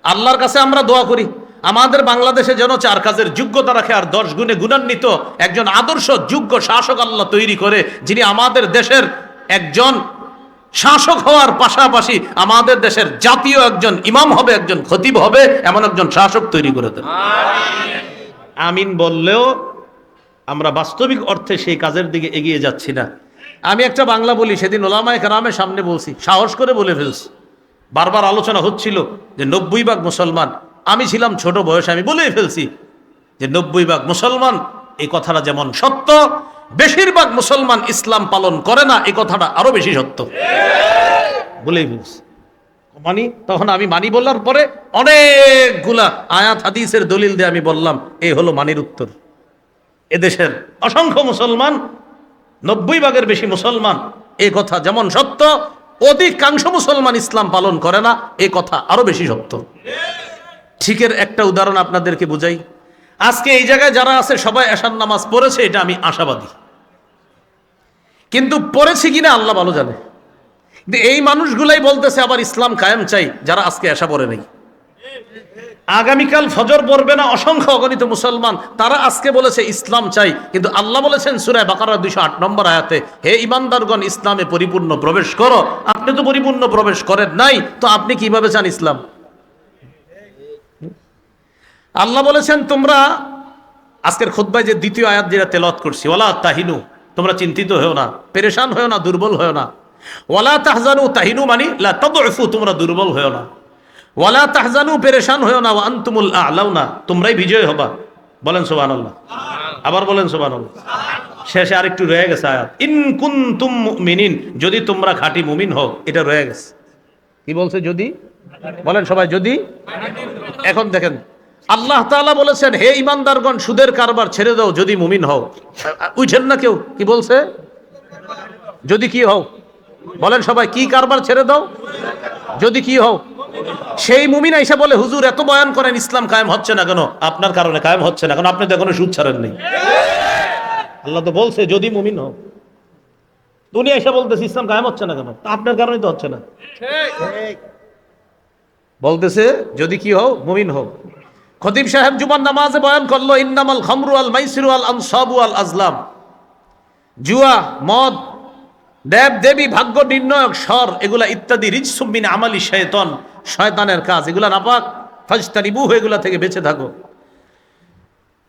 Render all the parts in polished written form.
আল্লাহর কাছে আমরা দোয়া করি আমাদের বাংলাদেশে যেন 4 কাজের যোগ্যতা রাখে আর 10 গুণে গুণান্বিত একজন আদর্শ যোগ্য শাসক আল্লাহ তৈরি করে, যিনি আমাদের দেশের একজন শাসক হওয়ার পাশাপাশি আমাদের দেশের জাতীয় একজন ইমাম হবে, একজন খতিব হবে, এমন একজন শাসক তৈরি করে দেন। আমিন বললেও আমরা বাস্তবিক অর্থে সেই কাজের দিকে এগিয়ে যাচ্ছি না। আমি একটা বাংলা বলি, সেদিন ওলামায়ে কেরামের সামনে বলছি, সাহস করে বলে ফেলছি। বারবার আলোচনা হচ্ছিল যে 90% মুসলমান, আমি ছিলাম ছোট বয়সে, আমি বলেই ফেলছি যে 90% মুসলমান, এই কথাটা যেমন সত্য, বেশিরভাগ মুসলমান ইসলাম পালন করে না, এই কথাটা আরো বেশি সত্য বলেই ফেলছি। মানি, তখন আমি মানি বলার পরে অনেকগুলা আয়াত হাদিসের দলিল দিয়ে আমি বললাম, এই হলো মানির উত্তর। এদেশের অসংখ্য মুসলমান, 90% বেশি মুসলমান, এই কথা যেমন সত্য, অধিকাংশ মুসলমান ইসলাম পালন করে না, এই কথা আরো বেশি সত্য। ঠিকের একটা উদাহরণ আপনাদেরকে বুঝাই। আজকে এই জায়গায় যারা আছে সবাই এশার নামাজ পড়েছে, এটা আমি আশাবাদী, কিন্তু পড়েছি কিনা আল্লাহ ভালো জানে। এই মানুষগুলাই বলতেছে আবার ইসলাম কায়েম চাই, যারা আজকে এশা পড়ে নাই। আগামীকাল ফজর পড়বে না অসংখ্য অগণিত মুসলমান, তারা আজকে বলেছে ইসলাম চাই, কিন্তু আল্লাহ বলেছেন সূরা বাকারা 208 নম্বর আয়াতে, হে ঈমানদারগণ ইসলামে পরিপূর্ণ প্রবেশ করো। আপনি তো পরিপূর্ণ প্রবেশ করেন নাই, তো আপনি কিভাবে চান ইসলাম? আল্লাহ বলেছেন তোমরা, আজকের খুতবায় যে দ্বিতীয় আয়াত যেটা তেলাওয়াত করছি, ওয়ালা তাহিনু, তোমরা চিন্তিত হও না, পেরেশান হও না, দুর্বল হও না। ওয়ালা তাহজানু, তাহিনু মানে লা তাদউফু, তোমরা দুর্বল হও না। ওয়ালা তাহজানু, পেরেশান হও না। ওয়া আনতুমুল আ'লাউনা, তোমরাই বিজয় হবা। বলেন সুবহানাল্লাহ, আবার বলেন সুবহানাল্লাহ। শেষে আরেকটু রয়ে গেছে আয়াত, ইন কুনতুম মুমিনিন, যদি তোমরা খাঁটি মুমিন হও, এটা রয়ে গেছে। কি বলছে? যদি, বলেন সবাই যদি। এখন দেখেন আল্লাহ তাআলা বলেছেন, হে ঈমানদারগণ সুদের কারবার ছেড়ে দাও যদি মুমিন হও। উঠেন না কেউ, কি বলছে? যদি কি হও, বলেন সবাই, কি কারবার ছেড়ে দাও? যদি কি হও। সেই মুমিন আইসা বলে, হুজুর এত বয়ান করেন ইসলাম কায়েম হচ্ছে না কেন? আপনার কারণে কায়েম হচ্ছে না, কারণ আপনি তো এখনো সুদ ছাড়েন নাই। আল্লাহ তো বলছে যদি মুমিন হও। দুনিয়া এসে বলতেছে ইসলাম কায়েম হচ্ছে না কেন? আপনার কারণেই তো হচ্ছে না। বলতেছে যদি কি হও, মুমিন হও। খতিব সাহেব জুমার নামাজে বয়ান করলো, ইন্নামাল খামরু আল মাইসিরু আল আনসাবু আল আজলাম, জুয়া, মদ, দেব দেবী, ভাগ্য নির্ণয়ক স্বর, এগুলা ইত্যাদি রিজসুম মিন আমালি শায়তান, শয়তানের কাজ, এগুলা নাপাক। ফাজতানিবুহু, এগুলা থেকে বেঁচে থাকো।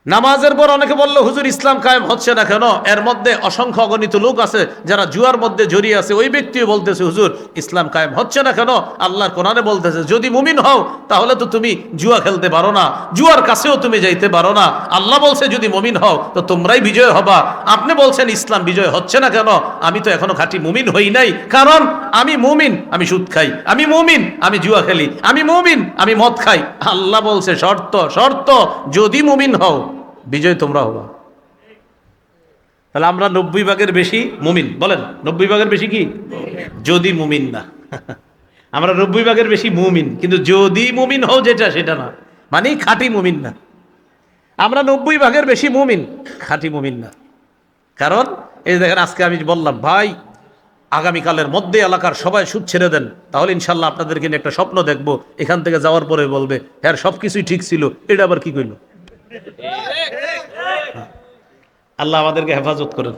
নামাজের পর অনেকে বলল, হুজুর ইসলাম কায়েম হচ্ছে না কেন? এর মধ্যে অসংখ্য অগণিত লোক আছে যারা জুয়ার মধ্যে জড়িয়ে আছে। ওই ব্যক্তিও বলতেছে, হুজুর ইসলাম কায়েম হচ্ছে না কেন? আল্লাহর কোরআনে বলতেছে, যদি মুমিন হও তাহলে তো তুমি জুয়া খেলতে পারো না, জুয়ার কাছেও তুমি যাইতে পারো না। আল্লাহ বলছে যদি মুমিন হও তো তোমরাই বিজয় হবা। আপনি বলছেন ইসলাম বিজয় হচ্ছে না কেন? আমি তো এখনো খাঁটি মুমিন হই নাই, কারণ আমি মুমিন, আমি সুদ খাই, আমি মুমিন, আমি জুয়া খেলি, আমি মুমিন, আমি মদ খাই। আল্লাহ বলছে শর্ত, শর্ত যদি মুমিন হও, বিজয় তোমরা হবা। তাহলে আমরা 90% বেশি মুমিন, বলেন 90% বেশি কি? যদি মুমিন না। আমরা 90% বেশি মুমিন, কিন্তু যদি মুমিন হও যেটা, সেটা না, মানে খাঁটি মুমিন না। আমরা 90% বেশি মুমিন, খাঁটি মুমিন না। কারণ এই দেখেন, আজকে আমি বললাম ভাই আগামীকালের মধ্যে এলাকার সবাই সুদ ছেড়ে দেন, তাহলে ইনশাল্লাহ আপনাদেরকে নিয়ে একটা স্বপ্ন দেখবো। এখান থেকে যাওয়ার পরে বলবে, হ্যাঁ সবকিছুই ঠিক ছিল, এটা আবার কি কইল? আল্লাহ আমাদেরকে হেফাজত করেন।